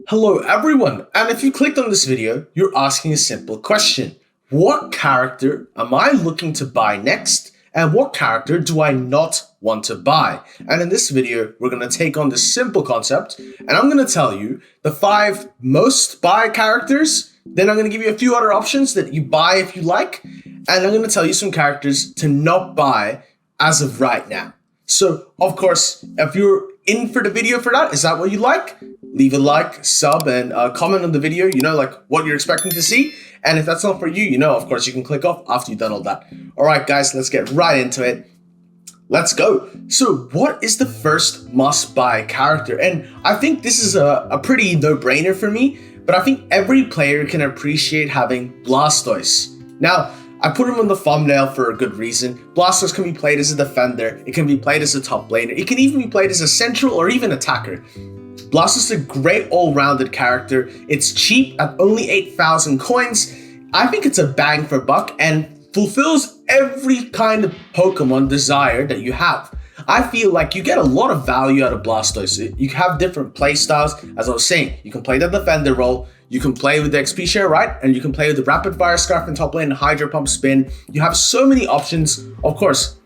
Hello everyone, and if you clicked on this video, you're asking a simple question. What character am I looking to buy next, and what character do I not want to buy? And in this video, we're going to take on this simple concept, and I'm going to tell you the 5 most buy characters, then I'm going to give you a few other options that you buy if you like, and I'm going to tell you some characters to not buy as of right now. So, of course, if you're in for the video for that, is that what you like? Leave a like, sub, and comment on the video, like what you're expecting to see. And if that's not for you, of course, you can click off after you've done all that. All right, guys, let's get right into it. Let's go. So what is the first must-buy character? And I think this is a pretty no-brainer for me, but I think every player can appreciate having Blastoise. Now, I put him on the thumbnail for a good reason. Blastoise can be played as a defender, it can be played as a top laner, it can even be played as a central or even attacker. Blastoise is a great all-rounded character. It's cheap at only 8,000 coins. I think it's a bang for buck and fulfills every kind of Pokemon desire that you have. I feel like you get a lot of value out of Blastoise. You have different play styles. As I was saying, you can play the defender role, you can play with the XP share, right? And you can play with the rapid fire scarf in top lane, Hydro Pump spin. You have so many options. Of course,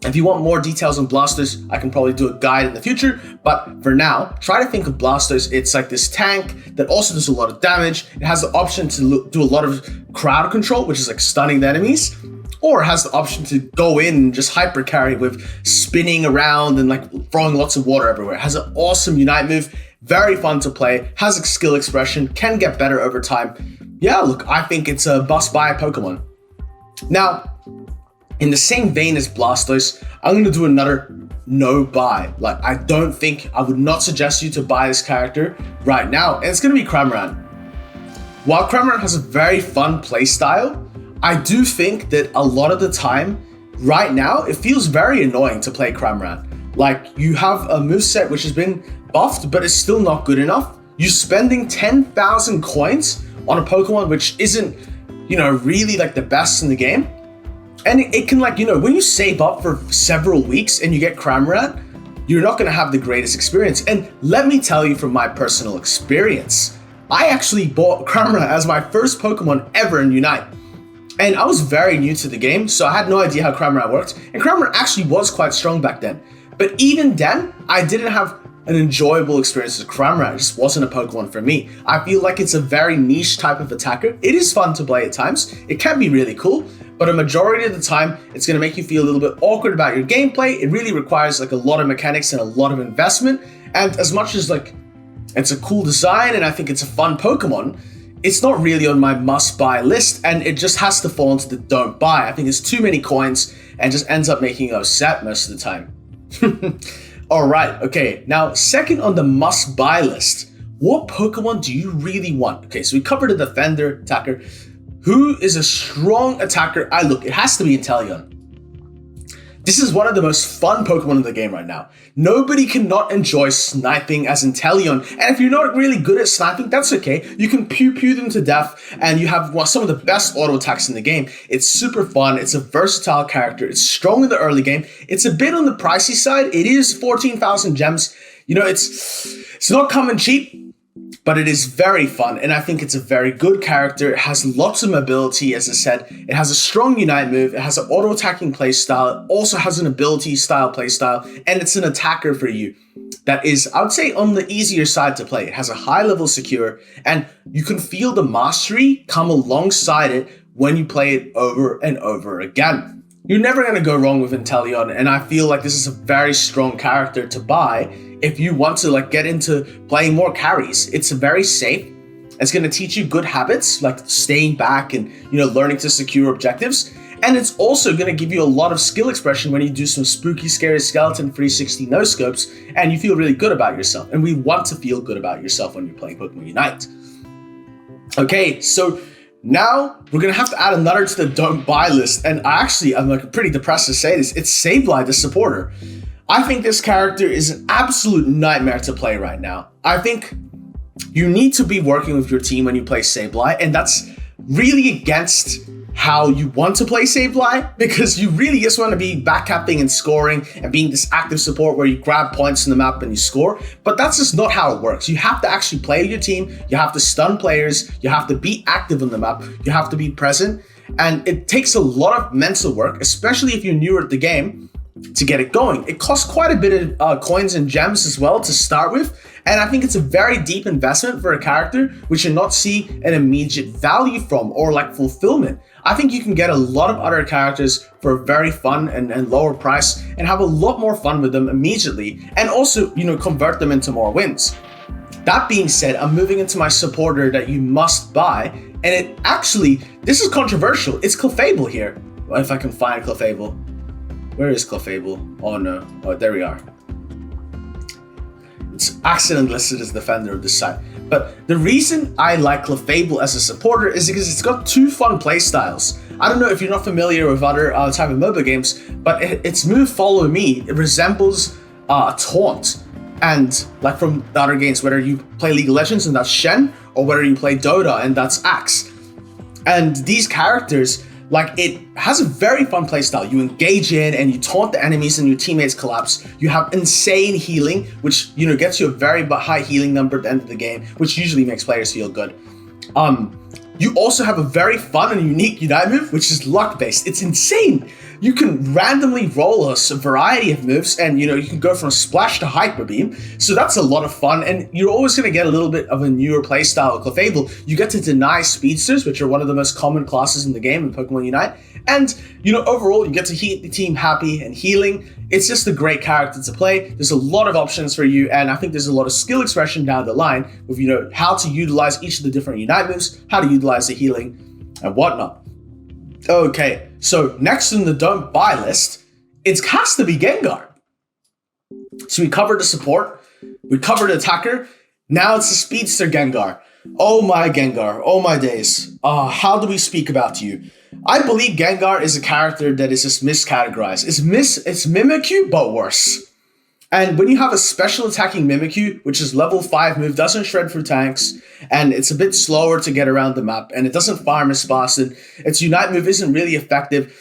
if you want more details on Blastoise, I can probably do a guide in the future. But for now, try to think of Blastoise. It's like this tank that also does a lot of damage. It has the option to do a lot of crowd control, which is like stunning the enemies. Or it has the option to go in and just hyper carry with spinning around and like throwing lots of water everywhere. It has an awesome Unite move, very fun to play, has a skill expression, can get better over time. Yeah, look, I think it's a must-buy Pokemon. Now, in the same vein as Blastoise, I'm going to do another no-buy. Like, I would not suggest you to buy this character right now, and it's going to be Cramorant. While Cramorant has a very fun playstyle, I do think that a lot of the time, right now, it feels very annoying to play Cramorant. Like, you have a moveset which has been buffed, but it's still not good enough. You're spending 10,000 coins on a Pokemon which isn't, really like the best in the game. And it can when you save up for several weeks and you get Cramorant, you're not going to have the greatest experience. And let me tell you from my personal experience, I actually bought Cramorant as my first Pokemon ever in Unite. And I was very new to the game, so I had no idea how Cramorant worked. And Cramorant actually was quite strong back then. But even then, I didn't have an enjoyable experience with Cramorant. It just wasn't a Pokemon for me. I feel like it's a very niche type of attacker. It is fun to play at times. It can be really cool, but a majority of the time, it's going to make you feel a little bit awkward about your gameplay. It really requires a lot of mechanics and a lot of investment. And as much as it's a cool design and I think it's a fun Pokemon, it's not really on my must-buy list, and it just has to fall into the don't buy. I think it's too many coins and just ends up making you upset most of the time. All right, okay. Now, second on the must-buy list, what Pokemon do you really want? Okay, so we covered a defender, attacker. Who is a strong attacker? It has to be Inteleon. This is one of the most fun Pokemon in the game right now. Nobody cannot enjoy sniping as Inteleon. And if you're not really good at sniping, that's okay. You can pew them to death and you have some of the best auto attacks in the game. It's super fun. It's a versatile character. It's strong in the early game. It's a bit on the pricey side. It is 14,000 gems. It's not coming cheap, but it is very fun, and I think it's a very good character. It has lots of mobility, as I said. It has a strong Unite move. It has an auto-attacking playstyle. It also has an ability-style playstyle, and it's an attacker for you. That is, I would say, on the easier side to play. It has a high-level secure, and you can feel the mastery come alongside it when you play it over and over again. You're never going to go wrong with Inteleon, and I feel like this is a very strong character to buy if you want to get into playing more carries. It's very safe. It's going to teach you good habits like staying back and learning to secure objectives. And it's also going to give you a lot of skill expression when you do some spooky, scary skeleton 360 no scopes and you feel really good about yourself. And we want to feel good about yourself when you're playing Pokemon Unite. Okay, so now we're going to have to add another to the don't buy list. And I'm pretty depressed to say this. It's Sableye, the supporter. I think this character is an absolute nightmare to play right now. I think you need to be working with your team when you play Sableye, and that's really against how you want to play Sableye, because you really just want to be backcapping and scoring and being this active support where you grab points in the map and you score. But that's just not how it works. You have to actually play your team, you have to stun players, you have to be active on the map, you have to be present, and it takes a lot of mental work, especially if you're newer at the game, to get it going. It costs quite a bit of coins and gems as well to start with, and I think it's a very deep investment for a character which you not see an immediate value from or like fulfillment. I think you can get a lot of other characters for a very fun and lower price and have a lot more fun with them immediately, and also, you know, convert them into more wins. That being said, I'm moving into my supporter that you must buy, and it actually, this is controversial. It's Clefable here. Well, if I can find Clefable. Where is Clefable? Oh no, oh, there we are. It's accidentally listed as defender of this side. But the reason I like Clefable as a supporter is because it's got two fun playstyles. I don't know if you're not familiar with other type of MOBA games, but its move Follow Me, it resembles Taunt. And like from the other games, whether you play League of Legends and that's Shen, or whether you play Dota and that's Axe. And these characters, like, it has a very fun playstyle. You engage in and you taunt the enemies and your teammates collapse. You have insane healing, which, you know, gets you a very high healing number at the end of the game, which usually makes players feel good. You also have a very fun and unique Unite move, which is luck based. It's insane. You can randomly roll a variety of moves, and you know, you can go from Splash to Hyper Beam. So that's a lot of fun, and you're always going to get a little bit of a newer playstyle with Clefable. You get to deny speedsters, which are one of the most common classes in the game in Pokemon Unite. And you know, overall, you get to keep the team happy and healing. It's just a great character to play. There's a lot of options for you, and I think there's a lot of skill expression down the line with, you know, how to utilize each of the different Unite moves, how to utilize the healing, and whatnot. Okay, so next on the don't buy list, it has to be Gengar. So we covered the support, we covered the attacker, now it's the speedster Gengar. Oh my Gengar, oh my days. How do we speak about you? I believe Gengar is a character that is just miscategorized. It's Mimikyu, but worse. And when you have a special attacking Mimikyu, which is level 5 move, doesn't shred through tanks, and it's a bit slower to get around the map, and it doesn't farm as fast, and its Unite move isn't really effective,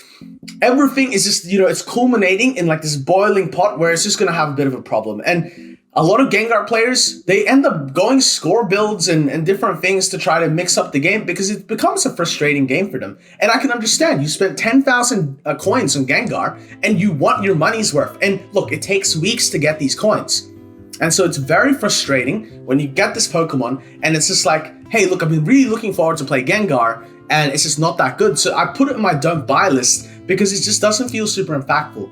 everything is just, you know, it's culminating in like this boiling pot where it's just going to have a bit of a problem. And a lot of Gengar players, they end up going score builds and different things to try to mix up the game because it becomes a frustrating game for them. And I can understand, you spent 10,000 coins on Gengar and you want your money's worth. And look, it takes weeks to get these coins. And so it's very frustrating when you get this Pokemon and it's just like, hey, look, I've been really looking forward to play Gengar and it's just not that good. So I put it in my don't buy list because it just doesn't feel super impactful.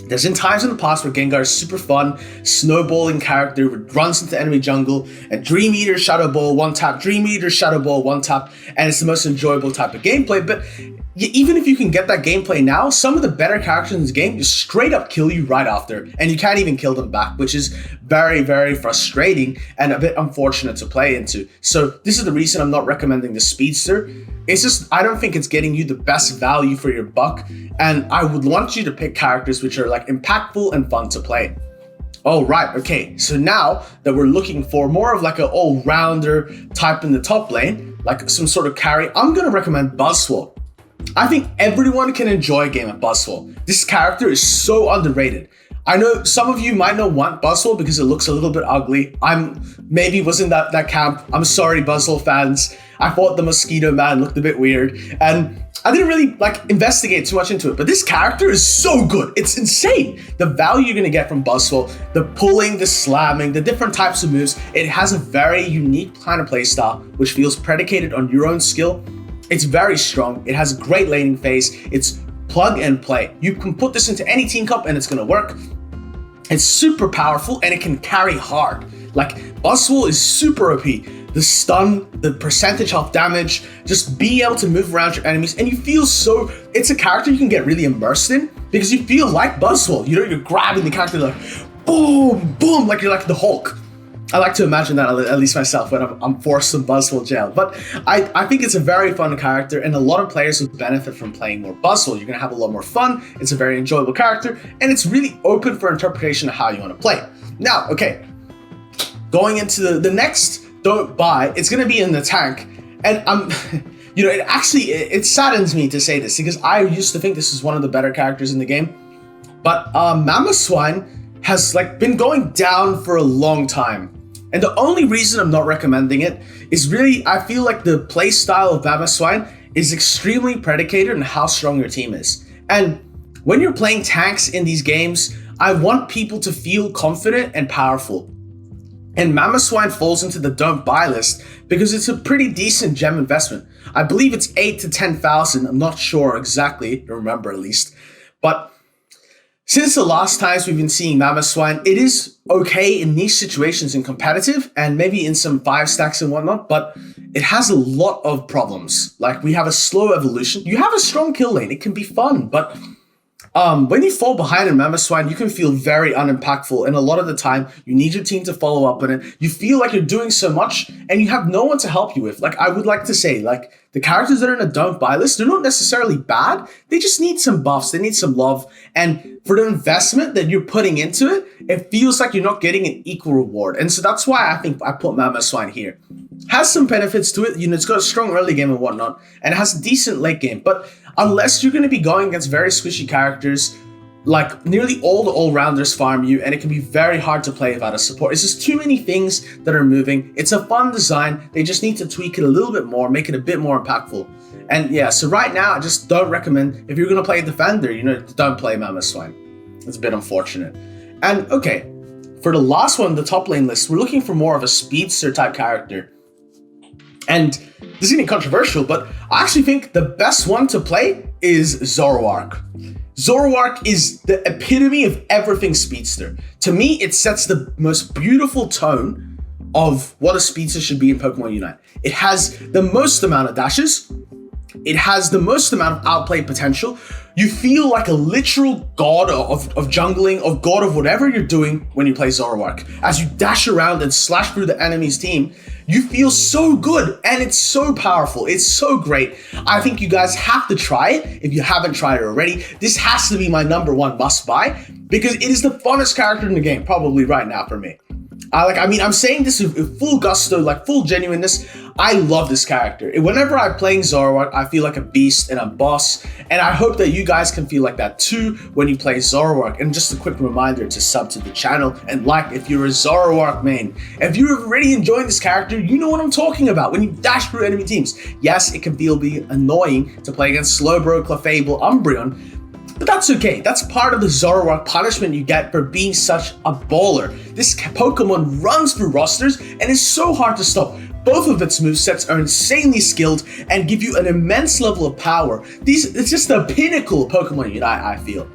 There's been times in the past where Gengar is super fun, snowballing character, runs into enemy jungle, and Dream Eater, Shadow Ball, one tap, Dream Eater, Shadow Ball, one tap, and it's the most enjoyable type of gameplay. But even if you can get that gameplay now, some of the better characters in this game just straight up kill you right after, and you can't even kill them back, which is very, very frustrating and a bit unfortunate to play into. So this is the reason I'm not recommending the Speedster. It's just, I don't think it's getting you the best value for your buck, and I would want you to pick characters which are like impactful and fun to play. Oh, right, okay, so now that we're looking for more of like an all-rounder type in the top lane, like some sort of carry, I'm gonna recommend Buzzwole. I think everyone can enjoy a game of Buzzwole. This character is so underrated. I know some of you might not want Buzzwole because it looks a little bit ugly. Maybe was in that camp. I'm sorry, Buzzwole fans. I thought the Mosquito Man looked a bit weird, and I didn't really investigate too much into it, but this character is so good. It's insane. The value you're gonna get from Buzzwole, the pulling, the slamming, the different types of moves. It has a very unique kind of playstyle, which feels predicated on your own skill. It's very strong. It has a great laning phase. It's plug and play. You can put this into any team cup and it's gonna work. It's super powerful and it can carry hard. Like, Buzzwole is super OP. The stun, the percentage health damage, just being able to move around your enemies, and you feel so, it's a character you can get really immersed in because you feel like Buzzwole. You know, you're grabbing the character like, boom, boom, like you're like the Hulk. I like to imagine that, at least myself, when I'm forced in Buzzwole jail. But I think it's a very fun character, and a lot of players would benefit from playing more Buzzwole. You're going to have a lot more fun. It's a very enjoyable character, and it's really open for interpretation of how you want to play. Now, okay, going into the next don't buy, it's going to be in the tank. And You know, it saddens me to say this because I used to think this is one of the better characters in the game. But Mamoswine has like been going down for a long time. And the only reason I'm not recommending it is really, I feel like the play style of Mamoswine is extremely predicated on how strong your team is. And when you're playing tanks in these games, I want people to feel confident and powerful. And Mamoswine falls into the don't buy list because it's a pretty decent gem investment. I believe it's 8 to 10,000. I'm not sure exactly, remember at least. But since the last times we've been seeing Mamoswine, it is okay in niche situations and competitive, and maybe in some 5 stacks and whatnot, but it has a lot of problems. Like, we have a slow evolution. You have a strong kill lane. It can be fun, but when you fall behind in Mamoswine, you can feel very unimpactful, and a lot of the time, you need your team to follow up on it. You feel like you're doing so much, and you have no one to help you with. Like, I would like to say, like, the characters that are in a don't buy list, they're not necessarily bad. They just need some buffs. They need some love. And for the investment that you're putting into it, it feels like you're not getting an equal reward. And so that's why I think I put Mamoswine here. Has some benefits to it. You know, it's got a strong early game and whatnot, and it has a decent late game. But unless you're going to be going against very squishy characters, like nearly all the all-rounders farm you, and it can be very hard to play without a support. It's just too many things that are moving. It's a fun design. They just need to tweak it a little bit more, make it a bit more impactful. And yeah, so right now, I just don't recommend, if you're going to play a defender, you know, don't play Mamoswine. It's a bit unfortunate. And okay, for the last one, the top lane list, we're looking for more of a speedster type character. And this is getting controversial, but I actually think the best one to play is Zoroark. Zoroark is the epitome of everything speedster. To me, it sets the most beautiful tone of what a speedster should be in Pokemon Unite. It has the most amount of dashes. It has the most amount of outplay potential. You feel like a literal god of jungling, of god of whatever you're doing when you play Zoroark. As you dash around and slash through the enemy's team, you feel so good, and it's so powerful. It's so great. I think you guys have to try it if you haven't tried it already. This has to be my #1 must buy because it is the funnest character in the game, probably right now for me. I'm saying this with full gusto, like full genuineness. I love this character. Whenever I'm playing Zoroark, I feel like a beast and a boss, and I hope that you guys can feel like that too when you play Zoroark. And just a quick reminder to sub to the channel and like if you're a Zoroark main. If you're already enjoying this character, you know what I'm talking about when you dash through enemy teams. Yes, it can feel annoying to play against Slowbro, Clefable, Umbreon, but that's okay. That's part of the Zoroark punishment you get for being such a baller. This Pokemon runs through rosters and is so hard to stop. Both of its movesets are insanely skilled and give you an immense level of power. It's just the pinnacle of Pokemon Unite, I feel.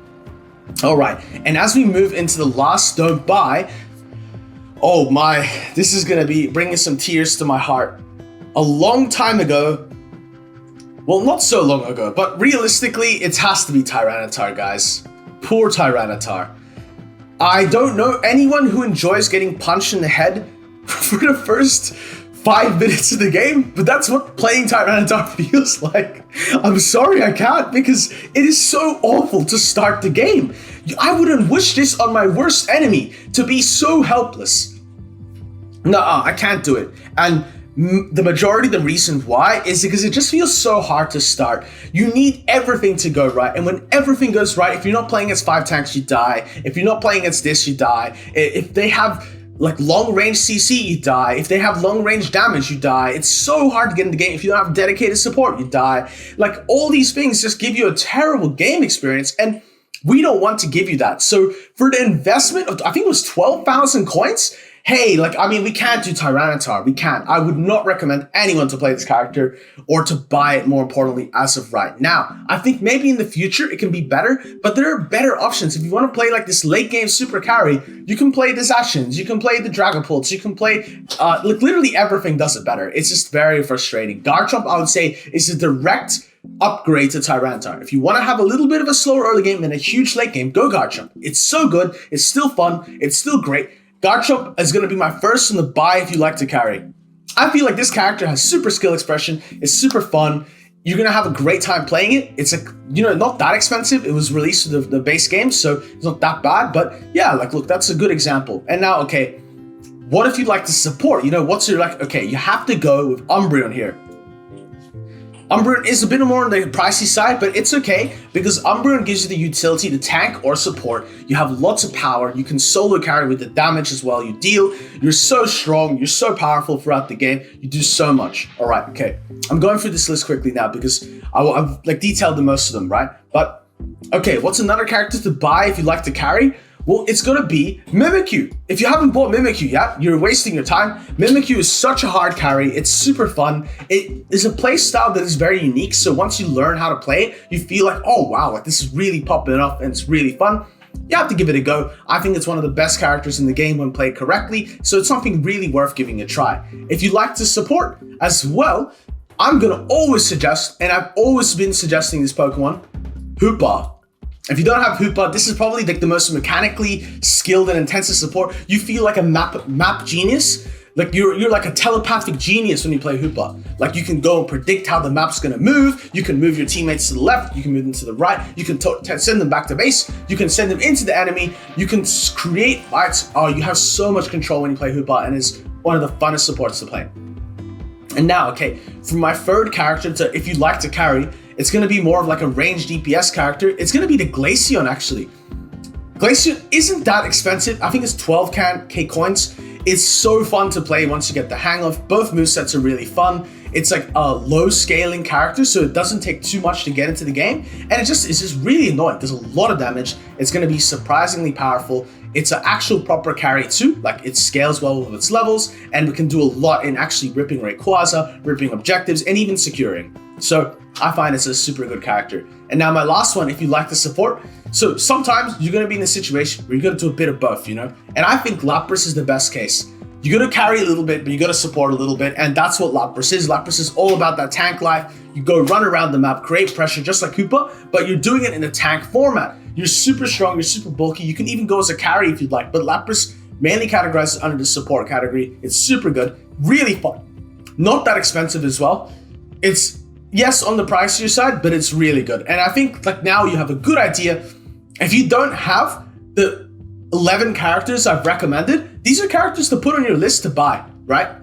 Alright, and as we move into the last don't buy, oh my, this is going to be bringing some tears to my heart. A long time ago, well, not so long ago, but realistically, it has to be Tyranitar, guys. Poor Tyranitar. I don't know anyone who enjoys getting punched in the head for the first 5 minutes of the game, but that's what playing Tyranitar feels like. I'm sorry I can't, because it is so awful to start the game. I wouldn't wish this on my worst enemy, to be so helpless. Nuh-uh, I can't do it. And the majority of the reason why is because it just feels so hard to start. You need everything to go right, and when everything goes right, if you're not playing against 5 tanks, you die. If you're not playing against this, you die. If they have like long range CC, you die. If they have long range damage, you die. It's so hard to get in the game. If you don't have dedicated support, you die. Like, all these things just give you a terrible game experience, and we don't want to give you that. So for the investment of, I think it was 12,000 coins, hey, we can't do Tyranitar. We can't. I would not recommend anyone to play this character or to buy it, more importantly, as of right now. I think maybe in the future it can be better, but there are better options. If you want to play like this late game super carry, you can play the Zacians, you can play the Dragapults, you can play, literally everything does it better. It's just very frustrating. Garchomp, I would say, is a direct upgrade to Tyranitar. If you want to have a little bit of a slower early game and a huge late game, go Garchomp. It's so good, it's still fun, it's still great. Garchomp is going to be my first on the buy if you like to carry. I feel like this character has super skill expression, it's super fun, you're going to have a great time playing it. It's not that expensive. It was released with the base game, so it's not that bad, but yeah, look, that's a good example. And now, okay, what if you'd like to support? What's your okay, you have to go with Umbreon here. Umbreon is a bit more on the pricey side, but it's okay because Umbreon gives you the utility to tank or support. You have lots of power. You can solo carry with the damage as well you deal. You're so strong. You're so powerful throughout the game. You do so much. All right, okay. I'm going through this list quickly now because I've like detailed the most of them, right? But okay, what's another character to buy if you like to carry? Well, it's gonna be Mimikyu. If you haven't bought Mimikyu yet, you're wasting your time. Mimikyu is such a hard carry. It's super fun. It is a play style that is very unique. So once you learn how to play it, you feel like, oh wow, like this is really popping up and it's really fun. You have to give it a go. I think it's one of the best characters in the game when played correctly. So it's something really worth giving a try. If you like to support as well, I'm gonna always suggest, and I've always been suggesting this Pokemon, Hoopa. If you don't have Hoopa, this is probably like the most mechanically skilled and intensive support. You feel like a map genius. Like you're like a telepathic genius when you play Hoopa. Like you can go and predict how the map's gonna move. You can move your teammates to the left. You can move them to the right. You can send them back to base. You can send them into the enemy. You can create fights. Oh, you have so much control when you play Hoopa, and it's one of the funnest supports to play. And now, okay, for my third character to, if you'd like to carry, it's going to be more of like a ranged DPS character. It's going to be the Glaceon, actually. Glaceon isn't that expensive. I think it's 12k coins. It's so fun to play once you get the hang of. Both movesets are really fun. It's like a low scaling character, so it doesn't take too much to get into the game. And it's just really annoying. There's a lot of damage. It's going to be surprisingly powerful. It's an actual proper carry too, like it scales well with its levels, and we can do a lot in actually ripping Rayquaza, ripping objectives, and even securing. So I find it's a super good character. And now my last one, if you like the support, so sometimes you're going to be in a situation where you're going to do a bit of both, you know? And I think Lapras is the best case. You're going to carry a little bit, but you got to support a little bit, and that's what Lapras is. Lapras is all about that tank life. You go run around the map, create pressure just like Hoopa, but you're doing it in a tank format. You're super strong, you're super bulky. You can even go as a carry if you'd like, but Lapras mainly categorizes under the support category. It's super good, really fun. Not that expensive as well. It's, yes, on the pricier side, but it's really good. And I think like now you have a good idea. If you don't have the 11 characters I've recommended, these are characters to put on your list to buy, right?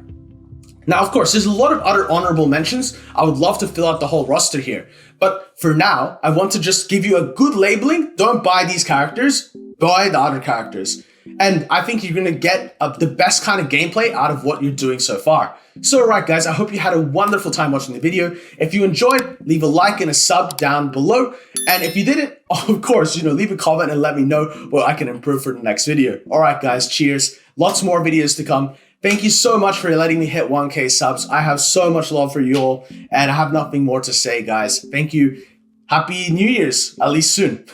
Now, of course, there's a lot of other honorable mentions. I would love to fill out the whole roster here. But for now, I want to just give you a good labeling. Don't buy these characters, buy the other characters. And I think you're going to get the best kind of gameplay out of what you're doing so far. So, all right, guys, I hope you had a wonderful time watching the video. If you enjoyed, leave a like and a sub down below. And if you didn't, of course, leave a comment and let me know what I can improve for the next video. All right, guys, cheers. Lots more videos to come. Thank you so much for letting me hit 1K subs. I have so much love for you all, and I have nothing more to say, guys. Thank you. Happy New Year's, at least soon.